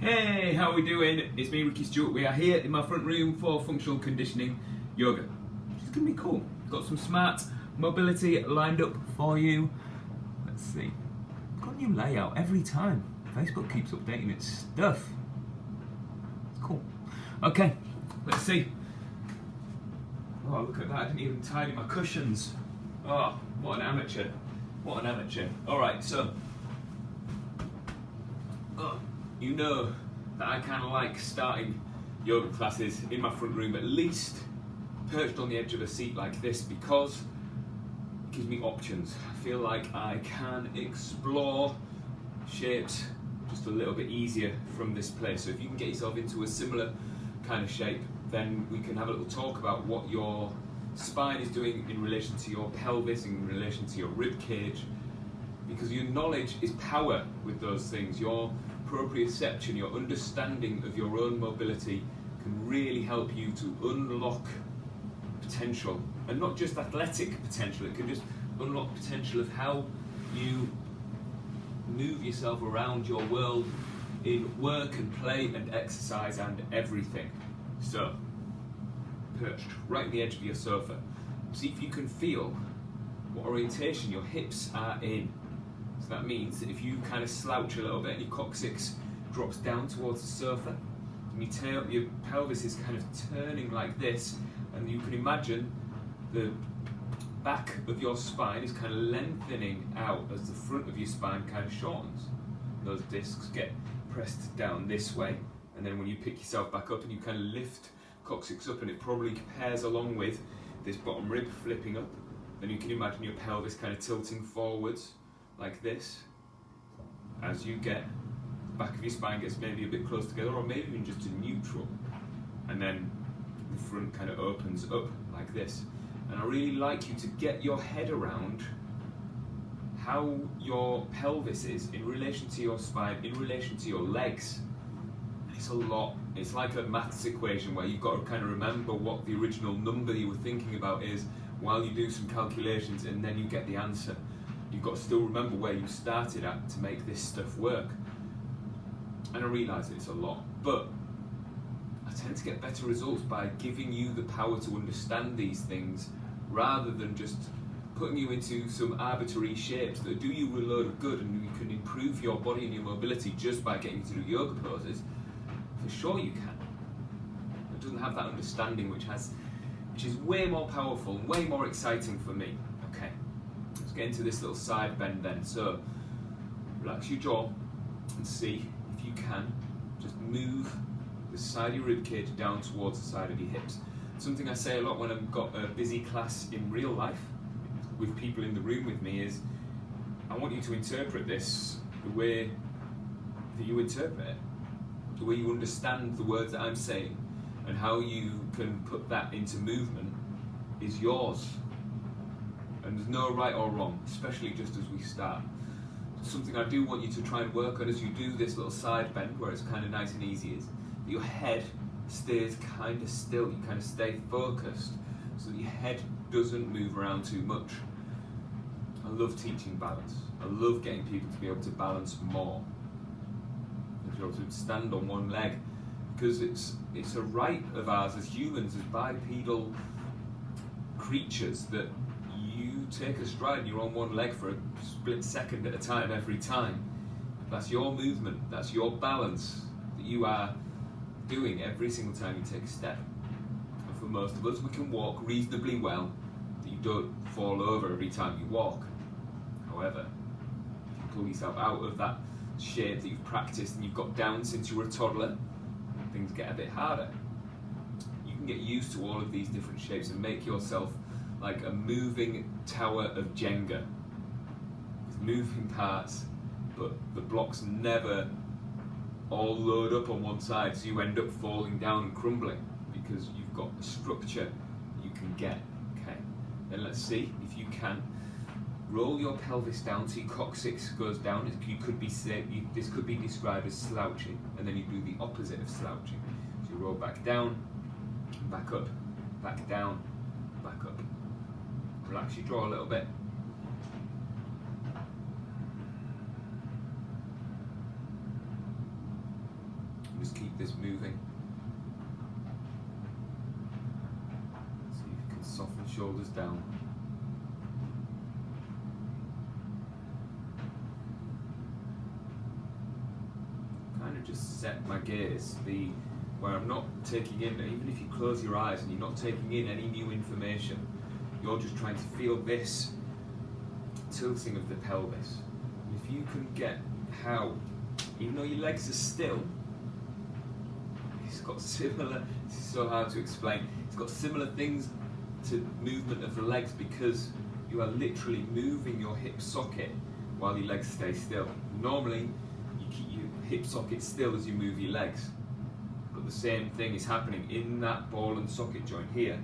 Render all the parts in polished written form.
Hey, how are we doing? It's me, Ricky Stewart. We are here in my front room for functional conditioning yoga. Which is going to be cool. Got some smart mobility lined up for you. Let's see. Got a new layout every time. Facebook keeps updating its stuff. It's cool. Okay, let's see. Oh, look at that. I didn't even tidy my cushions. Oh, what an amateur. What an amateur. Alright, so you know that I kind of like starting yoga classes in my front room, at least perched on the edge of a seat like this, because it gives me options. I feel like I can explore shapes just a little bit easier from this place. So if you can get yourself into a similar kind of shape, then we can have a little talk about what your spine is doing in relation to your pelvis, in relation to your rib cage, because your knowledge is power with those things. Your proprioception, your understanding of your own mobility can really help you to unlock potential, and not just athletic potential. It can just unlock potential of how you move yourself around your world in work and play and exercise and everything. So, perched right at the edge of your sofa, see if you can feel what orientation your hips are in. So that means that if you kind of slouch a little bit and your coccyx drops down towards the sofa, and your pelvis is kind of turning like this, and you can imagine the back of your spine is kind of lengthening out as the front of your spine kind of shortens. Those discs get pressed down this way, and then when you pick yourself back up and you kind of lift coccyx up, and it probably pairs along with this bottom rib flipping up, then you can imagine your pelvis kind of tilting forwards like this, as you get the back of your spine gets maybe a bit close together, or maybe even just to neutral, and then the front kind of opens up like this. And I really like you to get your head around how your pelvis is in relation to your spine, in relation to your legs. It's a lot. It's like a maths equation where you've got to kind of remember what the original number you were thinking about is while you do some calculations, and then you get the answer. You've got to still remember where you started at to make this stuff work. And I realise it's a lot, but I tend to get better results by giving you the power to understand these things, rather than just putting you into some arbitrary shapes that do you a load of good, and you can improve your body and your mobility just by getting you to do yoga poses. For sure you can. It doesn't have that understanding, which is way more powerful and way more exciting for me. Okay. Let's get into this little side bend then. So, relax your jaw and see if you can just move the side of your rib cage down towards the side of your hips. Something I say a lot when I've got a busy class in real life with people in the room with me is, I want you to interpret this the way that you interpret it, the way you understand the words that I'm saying, and how you can put that into movement is yours. And there's no right or wrong, especially just as we start. Something I do want you to try and work on as you do this little side bend, where it's kind of nice and easy, is that your head stays kind of still. You kind of stay focused so that your head doesn't move around too much. I love teaching balance. I love getting people to be able to balance more, to be able to stand on one leg, because it's a right of ours as humans, as bipedal creatures, that you take a stride and you're on one leg for a split second at a time every time. That's your movement, that's your balance that you are doing every single time you take a step. And for most of us, we can walk reasonably well, that you don't fall over every time you walk. However, if you pull yourself out of that shape that you've practiced and you've got down since you were a toddler, things get a bit harder. You can get used to all of these different shapes and make yourself like a moving tower of Jenga, with moving parts, but the blocks never all load up on one side, so you end up falling down and crumbling, because you've got a structure you can get. Okay, then let's see if you can roll your pelvis down so your coccyx goes down. This could be described as slouching, and then you do the opposite of slouching. So you roll back down, back up, back down, back up. Relax your jaw a little bit. Just keep this moving. See if you can soften shoulders down. Kind of just set my gaze, where I'm not taking in, even if you close your eyes and you're not taking in any new information, you're just trying to feel this tilting of the pelvis. And if you can get how, even though your legs are still, it's got similar, this is so hard to explain, it's got similar things to movement of the legs because you are literally moving your hip socket while your legs stay still. Normally, you keep your hip socket still as you move your legs. But the same thing is happening in that ball and socket joint here,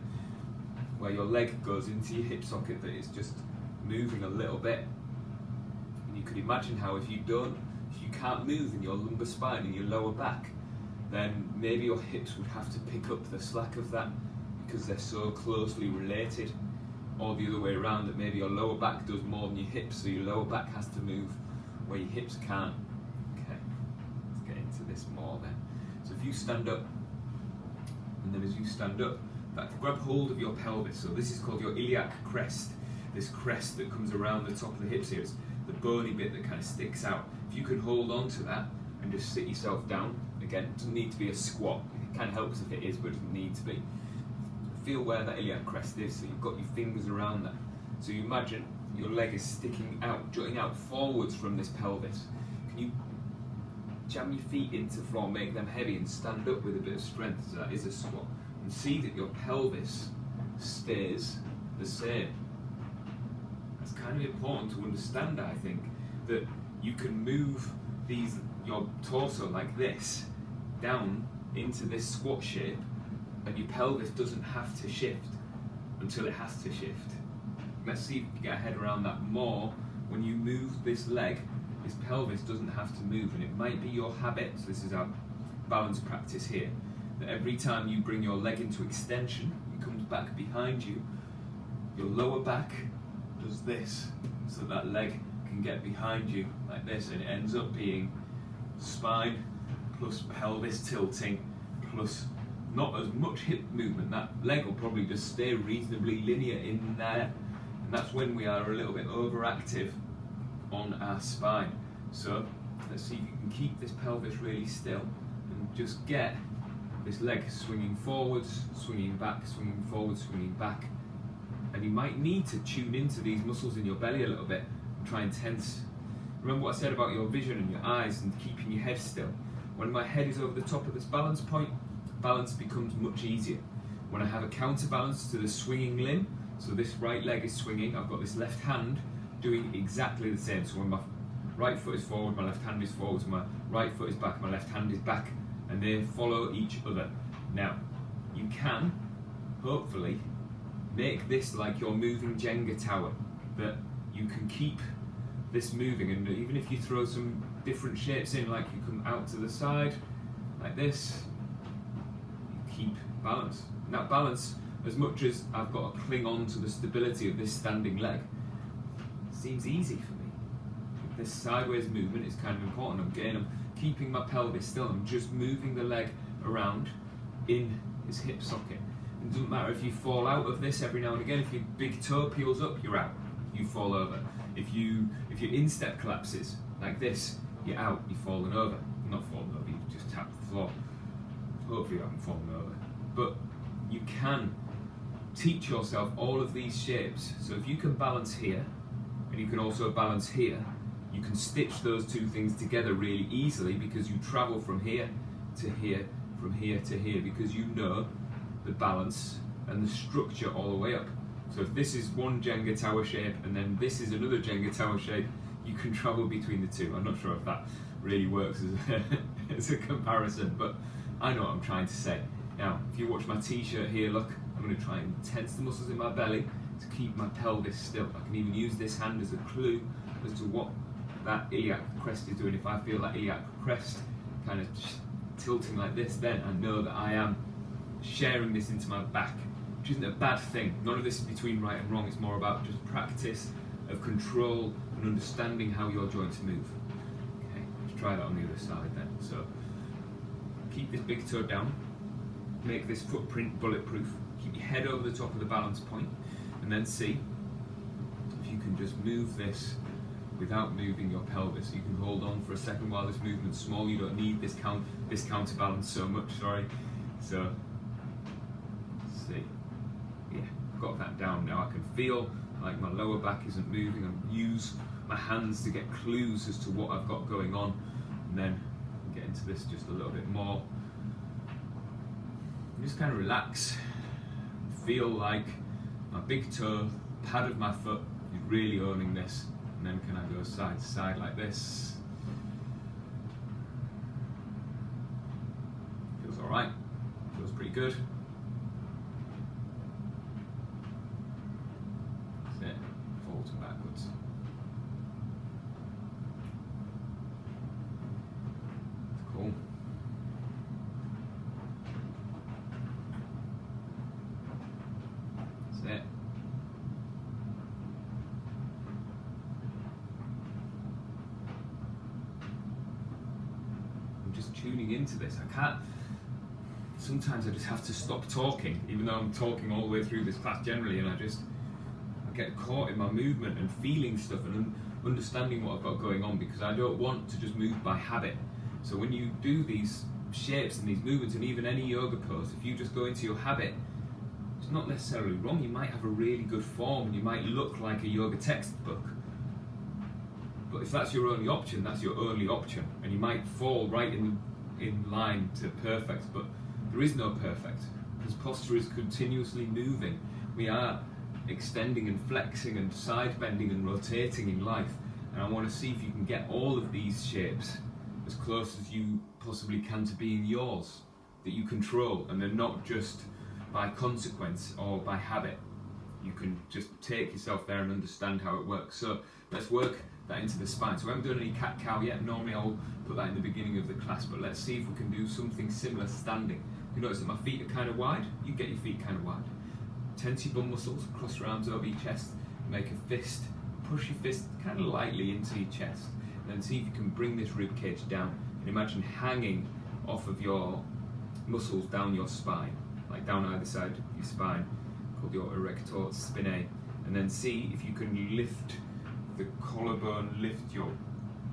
where your leg goes into your hip socket that is just moving a little bit. And you could imagine how if you can't move in your lumbar spine and your lower back, then maybe your hips would have to pick up the slack of that because they're so closely related, or the other way around, that maybe your lower back does more than your hips, so your lower back has to move where your hips can't. Okay, let's get into this more then. So if you stand up, and then as you stand up, in fact, grab hold of your pelvis. So this is called your iliac crest, this crest that comes around the top of the hips here. It's the bony bit that kind of sticks out. If you can hold on to that and just sit yourself down, again, it doesn't need to be a squat. It kind of helps if it is, but it doesn't need to be. Feel where that iliac crest is, so you've got your fingers around that. So you imagine your leg is sticking out, jutting out forwards from this pelvis. Can you jam your feet into the floor, make them heavy, and stand up with a bit of strength, so that is a squat. And see that your pelvis stays the same. That's kind of important to understand, I think, that you can move your torso like this down into this squat shape, and your pelvis doesn't have to shift until it has to shift. Let's see if you get a head around that more. When you move this leg, this pelvis doesn't have to move, and it might be your habit, so this is our balance practice here, that every time you bring your leg into extension, it comes back behind you, your lower back does this, so that leg can get behind you like this, and it ends up being spine plus pelvis tilting plus not as much hip movement. That leg will probably just stay reasonably linear in there, and that's when we are a little bit overactive on our spine. So let's see if you can keep this pelvis really still and just get this leg swinging forwards, swinging back, swinging forwards, swinging back. And you might need to tune into these muscles in your belly a little bit and try and tense. Remember what I said about your vision and your eyes and keeping your head still. When my head is over the top of this balance point, balance becomes much easier. When I have a counterbalance to the swinging limb, so this right leg is swinging, I've got this left hand doing exactly the same. So when my right foot is forward, my left hand is forward, so my right foot is back, my left hand is back, and they follow each other. Now, you can, hopefully, make this like your moving Jenga tower, that you can keep this moving, and even if you throw some different shapes in, like you come out to the side, like this, keep balance. And that balance, as much as I've got to cling on to the stability of this standing leg, seems easy for me. This sideways movement is kind of important. I'm keeping my pelvis still. I'm just moving the leg around in its hip socket. It doesn't matter if you fall out of this every now and again. If your big toe peels up, you're out. You fall over. If your instep collapses like this, you're out. You've fallen over. Not fallen over. You've just tapped the floor. Hopefully you haven't fallen over. But you can teach yourself all of these shapes. So if you can balance here, and you can also balance here, you can stitch those two things together really easily, because you travel from here to here, from here to here, because you know the balance and the structure all the way up. So if this is one Jenga tower shape and then this is another Jenga tower shape, you can travel between the two. I'm not sure if that really works as a comparison, but I know what I'm trying to say. Now, if you watch my t-shirt here, look, I'm going to try and tense the muscles in my belly to keep my pelvis still. I can even use this hand as a clue as to what that iliac crest is doing. If I feel that iliac crest kind of tilting like this, then I know that I am sharing this into my back, which isn't a bad thing. None of this is between right and wrong. It's more about just practice of control and understanding how your joints move. Okay, let's try that on the other side then. So keep this big toe down, make this footprint bulletproof, keep your head over the top of the balance point, and then see if you can just move this without moving your pelvis. You can hold on for a second while this movement's small. You don't need this counterbalance so much, sorry. So, let's see. Yeah, I've got that down now. I can feel like my lower back isn't moving, and use my hands to get clues as to what I've got going on, and then get into this just a little bit more. And just kind of relax. Feel like my big toe, pad of my foot, is really owning this. And then can I go side to side like this? Feels alright, feels pretty good. That's it, forwards and backwards. Cool. That's it. Just tuning into this. I can't, sometimes I just have to stop talking, even though I'm talking all the way through this class generally, and I get caught in my movement and feeling stuff and understanding what I've got going on, because I don't want to just move by habit. So when you do these shapes and these movements, and even any yoga pose, if you just go into your habit, it's not necessarily wrong. You might have a really good form and you might look like a yoga textbook. But if that's your only option, that's your only option, and you might fall right in line to perfect, but there is no perfect, because posture is continuously moving. We are extending and flexing and side bending and rotating in life, and I want to see if you can get all of these shapes as close as you possibly can to being yours, that you control, and they're not just by consequence or by habit. You can just take yourself there and understand how it works. So let's work that into the spine. So we haven't done any cat-cow yet. Normally I'll put that in the beginning of the class, but let's see if we can do something similar standing. You notice that my feet are kind of wide. You get your feet kind of wide. Tense your bum muscles, cross your arms over your chest, make a fist, push your fist kind of lightly into your chest, and then see if you can bring this rib cage down, and imagine hanging off of your muscles down your spine, like down either side of your spine, called your erector spinae, and then see if you can lift the collarbone, lift your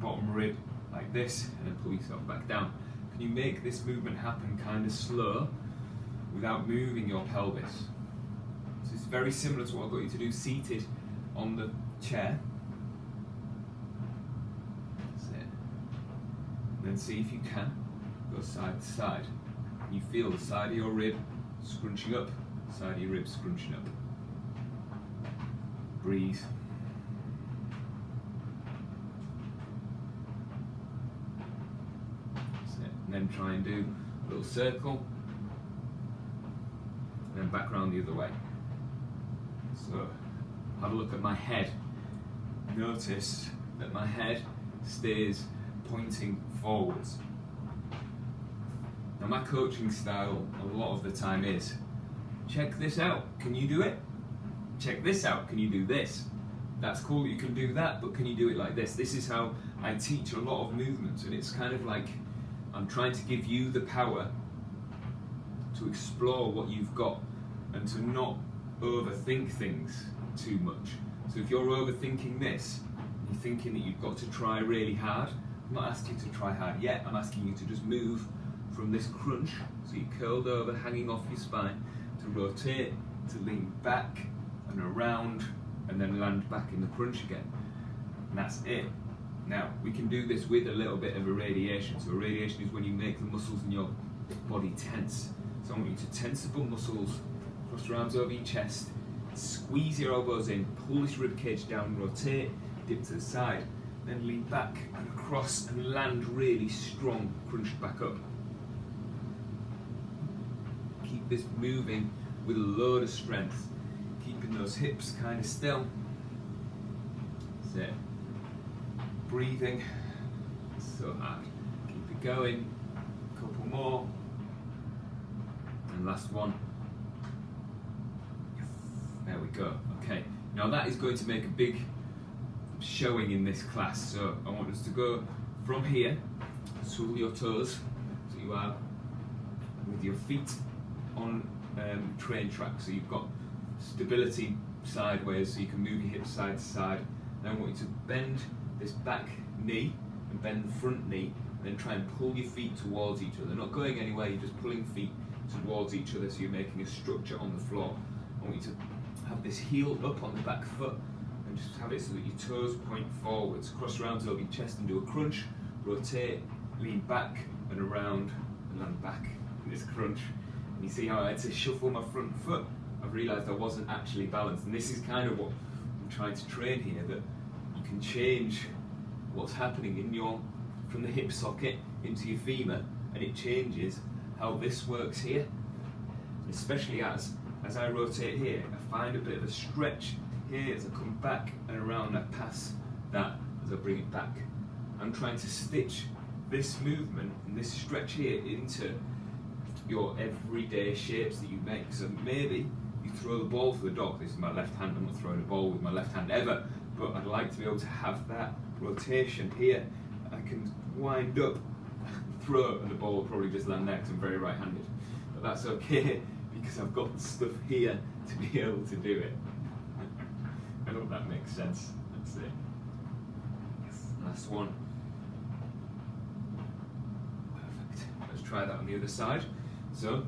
bottom rib like this, and then pull yourself back down. Can you make this movement happen kind of slow without moving your pelvis? So it's very similar to what I've got you to do seated on the chair. That's it. And then see if you can go side to side. You feel the side of your rib scrunching up, side of your rib scrunching up. Breathe. And then try and do a little circle, and then back around the other way. So have a look at my head. Notice that my head stays pointing forwards. Now my coaching style a lot of the time is, check this out, can you do it? Check this out, can you do this? That's cool that you can do that, but can you do it like this? This is how I teach a lot of movements, and it's kind of like I'm trying to give you the power to explore what you've got and to not overthink things too much. So if you're overthinking this, you're thinking that you've got to try really hard, I'm not asking you to try hard yet, I'm asking you to just move from this crunch, so you're curled over, hanging off your spine, to rotate, to lean back and around, and then land back in the crunch again. And that's it. Now, we can do this with a little bit of a radiation. So a radiation is when you make the muscles in your body tense. So I want you to tense the bum muscles, cross your arms over your chest, squeeze your elbows in, pull this rib cage down, rotate, dip to the side, then lean back and across and land really strong, crunched back up. Keep this moving with a load of strength, keeping those hips kind of still. That's it. Breathing so hard. Keep it going. A couple more. And last one. There we go. Okay. Now that is going to make a big showing in this class. So I want us to go from here, swirl your toes, so you are with your feet on train tracks, so you've got stability sideways, so you can move your hips side to side. Then I want you to bend this back knee and bend the front knee, and then try and pull your feet towards each other. Not going anywhere, you're just pulling feet towards each other, so you're making a structure on the floor. I want you to have this heel up on the back foot, and just have it so that your toes point forwards. Cross your arms over your chest and do a crunch, rotate, lean back and around, and land back in this crunch. And you see how I had to shuffle my front foot? I've realised I wasn't actually balanced, and this is kind of what I'm trying to train here, that you can change what's happening in your, from the hip socket into your femur, and it changes how this works here. And especially as I rotate here, I find a bit of a stretch here as I come back and around. I pass that as I bring it back. I'm trying to stitch this movement and this stretch here into your everyday shapes that you make. So maybe you throw the ball for the dog. This is my left hand, I'm not throwing a ball with my left hand ever, but I'd like to be able to have that rotation here. I can wind up, throw, and the ball will probably just land next. I'm very right-handed, but that's okay because I've got the stuff here to be able to do it. I hope that makes sense. That's it. Last one. Perfect. Let's try that on the other side. So,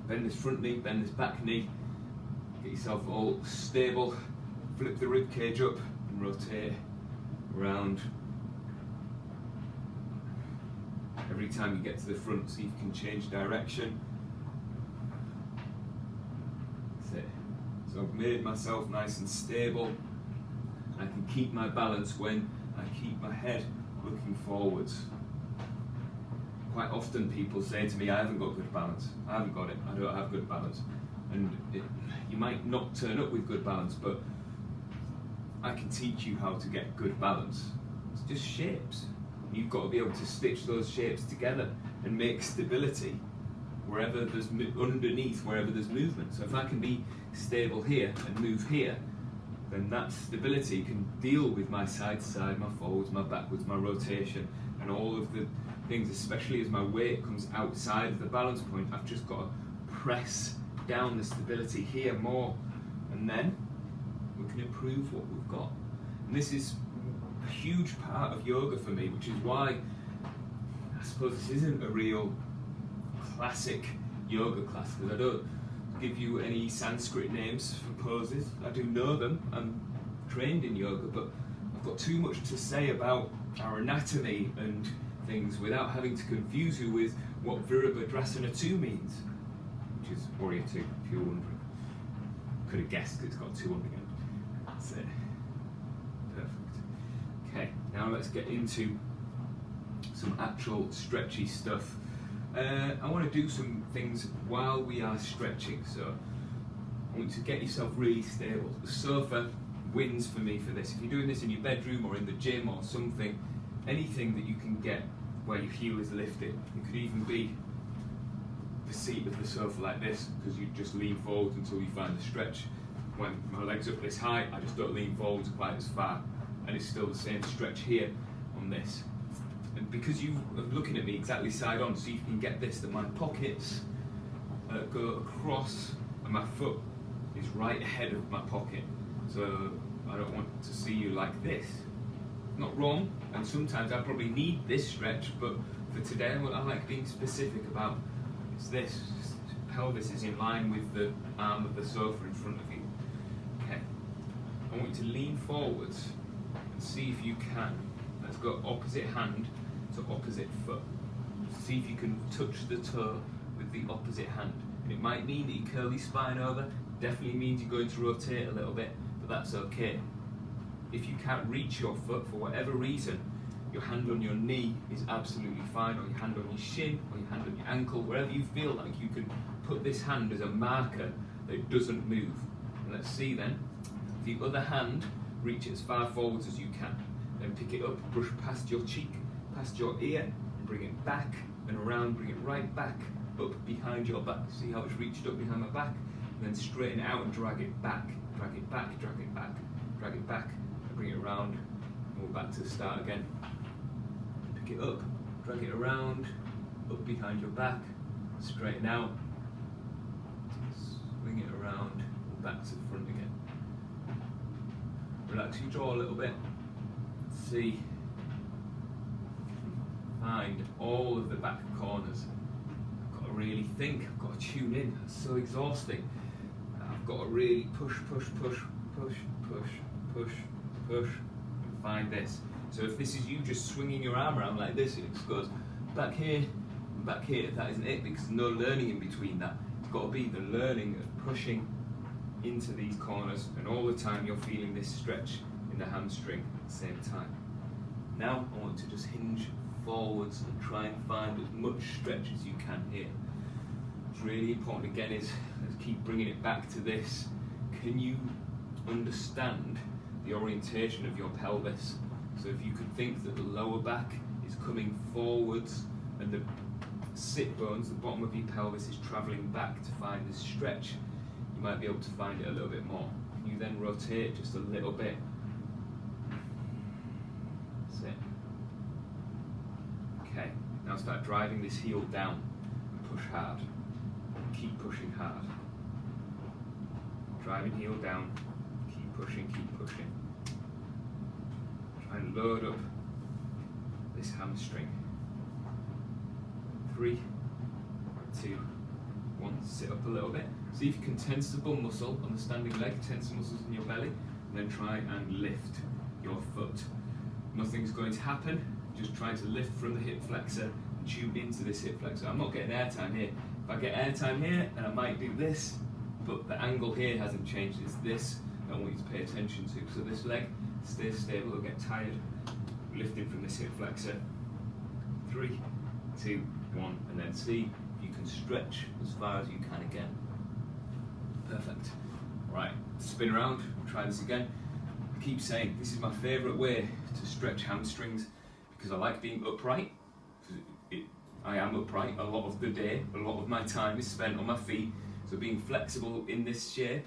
bend this front knee, bend this back knee, get yourself all stable, flip the rib cage up and rotate around. Every time you get to the front, see if you can change direction. That's it. So I've made myself nice and stable. I can keep my balance when I keep my head looking forwards. Quite often people say to me, I haven't got good balance, I haven't got it, I don't have good balance. And you might not turn up with good balance, but I can teach you how to get good balance. It's just shapes. You've got to be able to stitch those shapes together and make stability wherever there's underneath, wherever there's movement. So if I can be stable here and move here, then that stability can deal with my side to side, my forwards, my backwards, my rotation, and all of the things, especially as my weight comes outside of the balance point. I've just got to press down the stability here more, and then we can improve what we've got. And this is a huge part of yoga for me, which is why I suppose this isn't a real classic yoga class, because I don't give you any Sanskrit names for poses. I do know them, I'm trained in yoga, but I've got too much to say about our anatomy and things without having to confuse you with what Virabhadrasana 2 means, which is Warrior 2, if you're wondering. Could have guessed because it's got 2 on the end. That's it. Perfect. Okay, now let's get into some actual stretchy stuff. I want to do some things while we are stretching, so I want you to get yourself really stable. The sofa wins for me for this. If you're doing this in your bedroom or in the gym or something, anything that you can get where your heel is lifted. It could even be the seat of the sofa like this, because you just lean forward until you find the stretch. When my legs are up this high, I just don't lean forwards quite as far, and it's still the same stretch here on this. And because you are looking at me exactly side on, so you can get this, that my pockets go across and my foot is right ahead of my pocket. So I don't want to see you like this. Not wrong, and sometimes I probably need this stretch, but for today what I like being specific about is this. Pelvis is in line with the arm of the sofa in front of you. Okay, I want you to lean forwards and see if you can. Let's go opposite hand to opposite foot. See if you can touch the toe with the opposite hand. And it might mean that you curl your spine over, definitely means you're going to rotate a little bit, but that's okay. If you can't reach your foot for whatever reason, your hand on your knee is absolutely fine, or your hand on your shin, or your hand on your ankle, wherever you feel like you can put this hand as a marker that it doesn't move. And let's see then, the other hand, reach it as far forwards as you can. Then pick it up, brush past your cheek, past your ear, and bring it back and around, bring it right back, up behind your back. See how it's reached up behind my back? And then straighten it out and drag it back, drag it back, drag it back, drag it back. Bring it around, and we're back to the start again. Pick it up, drag it around, up behind your back, Straighten out. Swing it around, back to the front again. Relax your jaw a little bit. See, find all of the back corners. I've got to really think, I've got to tune in. It's so exhausting. I've got to really push, push, push, push, push, push, push, and find this. So if this is you just swinging your arm around like this, it just goes back here and back here. That isn't it, because there's no learning in between that. It's got to be the learning of pushing into these corners, and all the time you're feeling this stretch in the hamstring at the same time. Now I want to just hinge forwards and try and find as much stretch as you can here. What's really important again is, let's keep bringing it back to this. Can you understand the orientation of your pelvis? So if you could think that the lower back is coming forwards and the sit bones, the bottom of your pelvis, is travelling back to find this stretch, you might be able to find it a little bit more. Can you then rotate just a little bit? That's it. Okay, now start driving this heel down and push hard. Keep pushing hard. Driving heel down, keep pushing, keep pushing. Try and load up this hamstring. 3, 2, 1, sit up a little bit. See if you can tense the bum muscle on the standing leg, tense the muscles in your belly, and then try and lift your foot. Nothing's going to happen, just try to lift from the hip flexor and tune into this hip flexor. I'm not getting airtime here. If I get airtime here, then I might do this, but the angle here hasn't changed. It's this I want you to pay attention to. So this leg stays stable, it'll get tired. Lifting from this hip flexor. 3, 2, 1, and then see if you can stretch as far as you can again. Perfect. Right, spin around, try this again. I keep saying this is my favourite way to stretch hamstrings because I like being upright. I am upright a lot of the day, a lot of my time is spent on my feet, so being flexible in this shape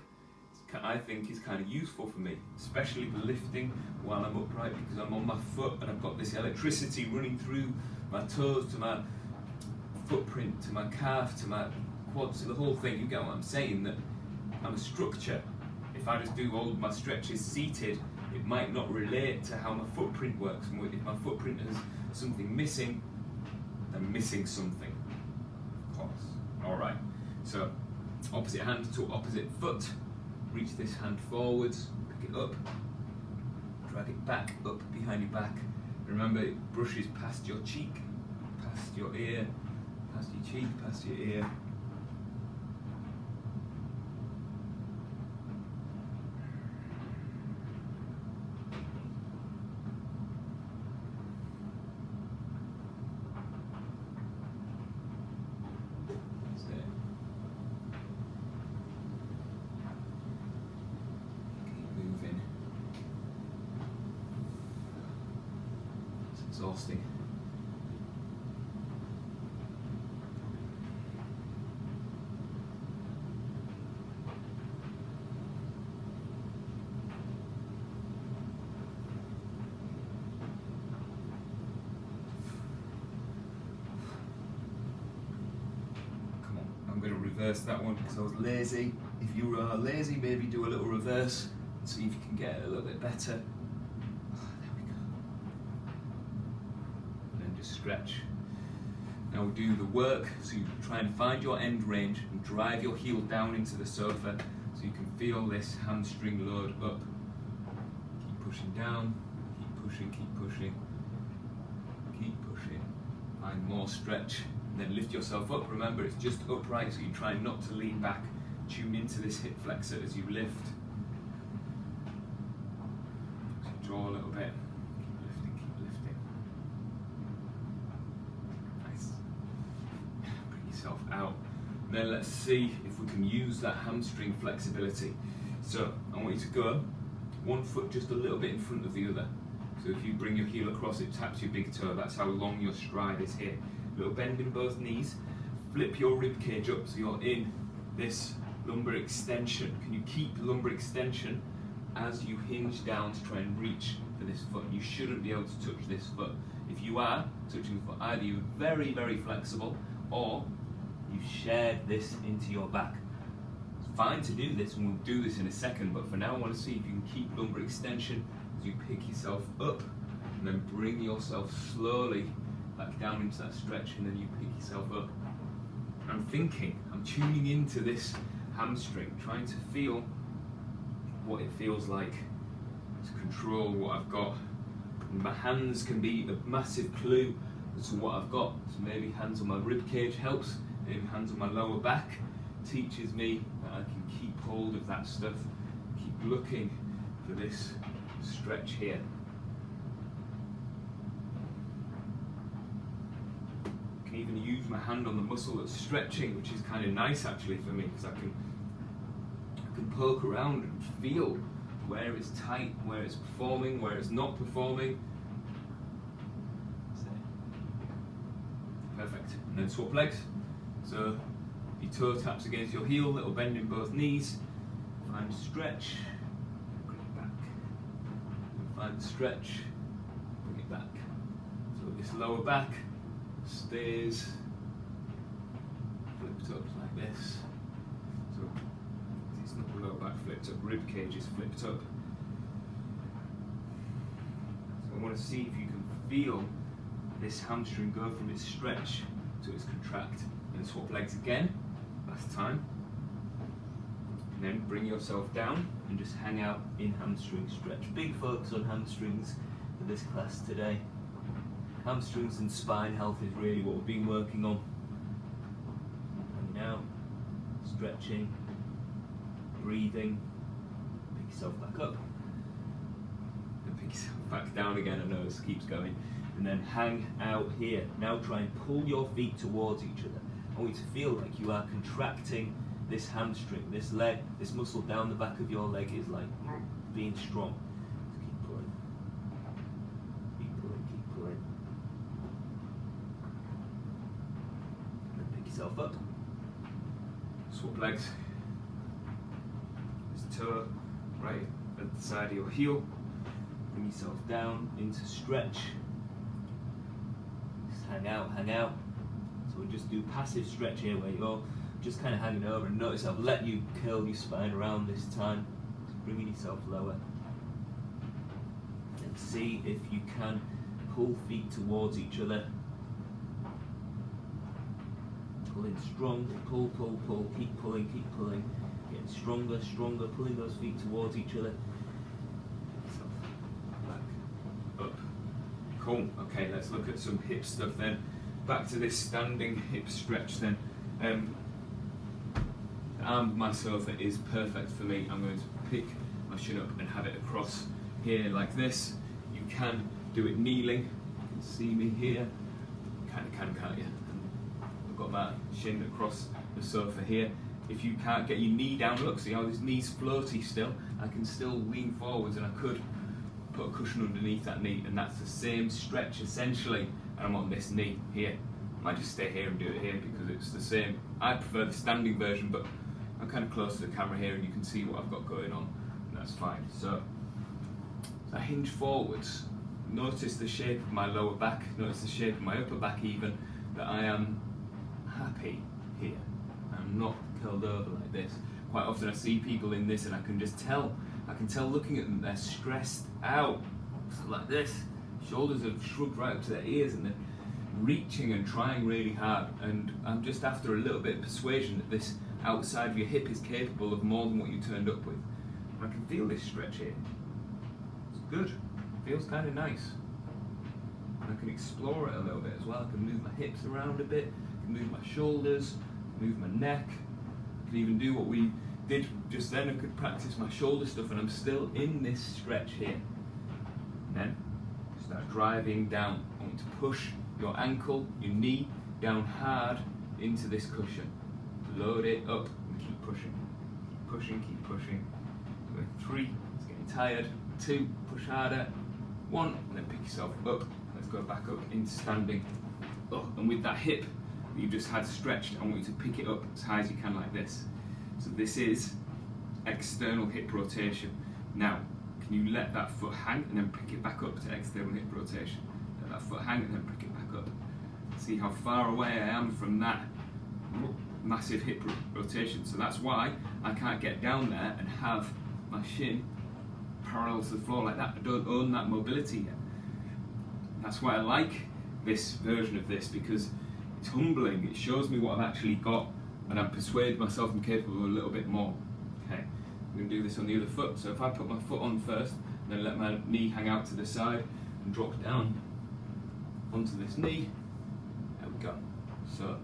I think is kind of useful for me, especially the lifting while I'm upright, because I'm on my foot and I've got this electricity running through my toes to my footprint, to my calf, to my quads, to the whole thing. You get what I'm saying? That I'm a structure. If I just do all of my stretches seated, it might not relate to how my footprint works. And if my footprint has something missing, I'm missing something, of course. All right, so opposite hand to opposite foot. Reach this hand forwards, pick it up, drag it back up behind your back. Remember, it brushes past your cheek, past your ear, past your cheek, past your ear. Exhausting. Come on, I'm going to reverse that one because I was lazy. If you are lazy, maybe do a little reverse and see if you can get it a little bit better. Stretch. Now we'll do the work, so you try and find your end range and drive your heel down into the sofa so you can feel this hamstring load up. Keep pushing down, keep pushing, keep pushing, keep pushing. Find more stretch, and then lift yourself up. Remember, it's just upright, so you try not to lean back. Tune into this hip flexor as you lift. So draw a little bit. Out. Then let's see if we can use that hamstring flexibility. So I want you to go one foot just a little bit in front of the other. So if you bring your heel across, it taps your big toe. That's how long your stride is here. Little bend in both knees. Flip your rib cage up so you're in this lumbar extension. Can you keep lumbar extension as you hinge down to try and reach for this foot? You shouldn't be able to touch this foot. If you are touching the foot, either you're very, very flexible, or you've shared this into your back. It's fine to do this, and we'll do this in a second, but for now I want to see if you can keep lumbar extension as you pick yourself up and then bring yourself slowly back down into that stretch, and then you pick yourself up. I'm tuning into this hamstring, trying to feel what it feels like to control what I've got. And my hands can be a massive clue as to what I've got. So maybe hands on my rib cage helps, maybe hands on my lower back teaches me that I can keep hold of that stuff, keep looking for this stretch here. I can even use my hand on the muscle that's stretching, which is kind of nice actually for me, because I can poke around and feel where it's tight, where it's performing, where it's not performing. Perfect. And then swap legs. So your toe taps against your heel, little bend in both knees. Find a stretch, bring it back. Find the stretch, bring it back. So this lower back stays flipped up like this. So it's not the lower back flipped up, rib cage is flipped up. So I want to see if you can feel this hamstring go from its stretch to its contract. And swap legs again, last time. And then bring yourself down and just hang out in hamstring stretch. Big focus on hamstrings for this class today. Hamstrings and spine health is really what we've been working on. Hanging out, stretching, breathing. Pick yourself back up. And pick yourself back down again. I know this keeps going. And then hang out here. Now try and pull your feet towards each other. I want you to feel like you are contracting this hamstring, this leg, this muscle down the back of your leg is like being strong. So keep pulling. Keep pulling, keep pulling. And then pick yourself up. Swap legs. This toe right at the side of your heel. Bring yourself down into stretch. Just hang out, hang out. So we'll just do passive stretch here where you're just kind of hanging over, and notice I've let you curl your spine around this time, bringing yourself lower. And see if you can pull feet towards each other. Pull in strong, pull, pull, pull, keep pulling, getting stronger, stronger, pulling those feet towards each other. Back, up. Cool, okay, let's look at some hip stuff then. Back to this standing hip stretch then. The arm of my sofa is perfect for me. I'm going to pick my shin up and have it across here like this. You can do it kneeling. You can see me here. Kind of can, can't you? I've got my shin across the sofa here. If you can't get your knee down, look, see how this knee's floaty still? I can still lean forwards, and I could put a cushion underneath that knee, and that's the same stretch essentially. And I'm on this knee here. I might just stay here and do it here because it's the same. I prefer the standing version, but I'm kind of close to the camera here and you can see what I've got going on, and that's fine. So I hinge forwards. Notice the shape of my lower back, notice the shape of my upper back even, that I am happy here. I'm not curled over like this. Quite often I see people in this and I can tell looking at them, they're stressed out. So like this. Shoulders have shrugged right up to their ears and they're reaching and trying really hard, and I'm just after a little bit of persuasion that this outside of your hip is capable of more than what you turned up with. And I can feel this stretch here. It's good. It feels kind of nice. And I can explore it a little bit as well. I can move my hips around a bit, I can move my shoulders, move my neck. I can even do what we did just then. I could practice my shoulder stuff and I'm still in this stretch here. And then start driving down. I want you to push your ankle, your knee down hard into this cushion. Load it up and keep pushing. Keep pushing, keep pushing. Going 3, it's getting tired. 2, push harder. 1, and then pick yourself up. Let's go back up into standing. Oh, and with that hip that you just had stretched, I want you to pick it up as high as you can like this. So this is external hip rotation. Now, can you let that foot hang and then pick it back up to external hip rotation? Let that foot hang and then pick it back up. See how far away I am from that massive hip rotation. So that's why I can't get down there and have my shin parallel to the floor like that. I don't own that mobility yet. That's why I like this version of this, because it's humbling. It shows me what I've actually got, and I'm persuaded myself I'm capable of a little bit more. Okay, I'm going to do this on the other foot. So if I put my foot on first, then let my knee hang out to the side and drop down onto this knee. There we go. So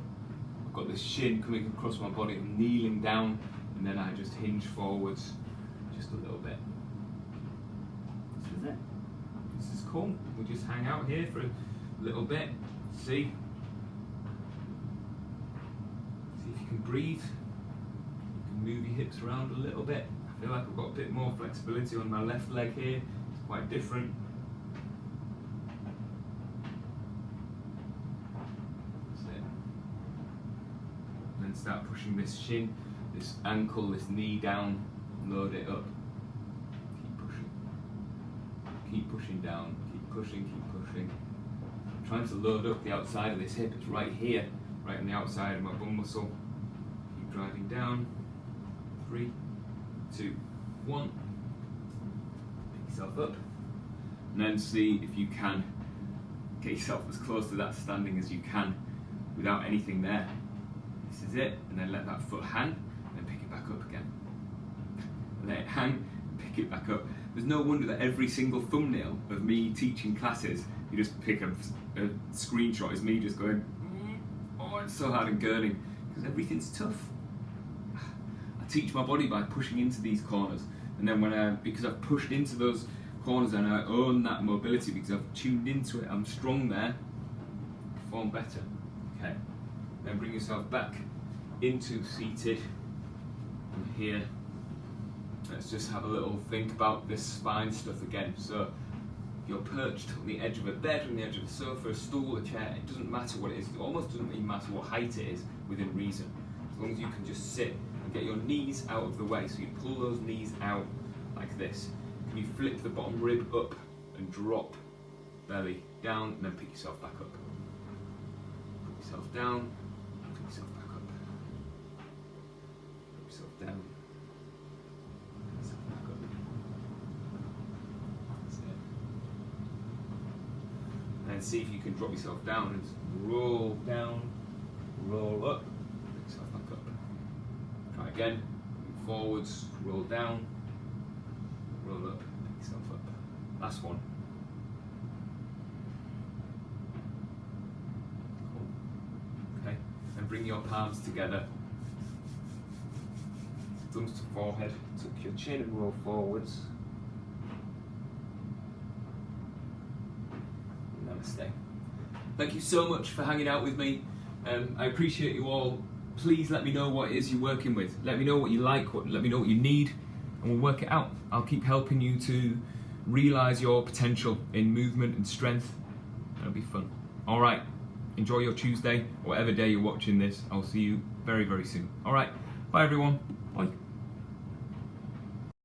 I've got this shin coming across my body. I'm kneeling down, and then I just hinge forwards just a little bit. This is it. This is cool. We just hang out here for a little bit. See if you can breathe. You can move your hips around a little bit. I feel like I've got a bit more flexibility on my left leg here. It's quite different. That's it. And then start pushing this shin, this ankle, this knee down, load it up. Keep pushing. Keep pushing down, keep pushing, keep pushing. I'm trying to load up the outside of this hip. It's right here, right on the outside of my bum muscle. Keep driving down. 3, 2, 1. Pick yourself up. And then see if you can get yourself as close to that standing as you can without anything there. This is it. And then let that foot hang, and then pick it back up again. Let it hang, pick it back up. There's no wonder that every single thumbnail of me teaching classes, you just pick a screenshot, is me just going, oh, it's so hard and gurning, because everything's tough. I teach my body by pushing into these corners, and then because I've pushed into those corners and I own that mobility because I've tuned into it, I'm strong there, perform better. Okay, then bring yourself back into seated, and here. Let's just have a little think about this spine stuff again. So you're perched on the edge of a bed, on the edge of a sofa, a stool, a chair. It doesn't matter what it is. It almost doesn't even matter what height it is within reason. As long as you can just sit and get your knees out of the way. So you pull those knees out like this. Can you flip the bottom rib up and drop belly down, and then pick yourself back up. Put yourself down, pick yourself back up. Put yourself down. And see if you can drop yourself down and roll down, roll up, pick yourself back up. Try again, move forwards, roll down, roll up, pick yourself up. Last one. Cool. Okay, and bring your palms together. Thumbs to forehead, tuck your chin and roll forwards. Namaste. Thank you so much for hanging out with me. I appreciate you all. Please let me know what it is you're working with. Let me know what you like, let me know what you need, and we'll work it out. I'll keep helping you to realise your potential in movement and strength. It'll be fun. Alright, enjoy your Tuesday, whatever day you're watching this. I'll see you very, very soon. Alright, bye everyone. Bye.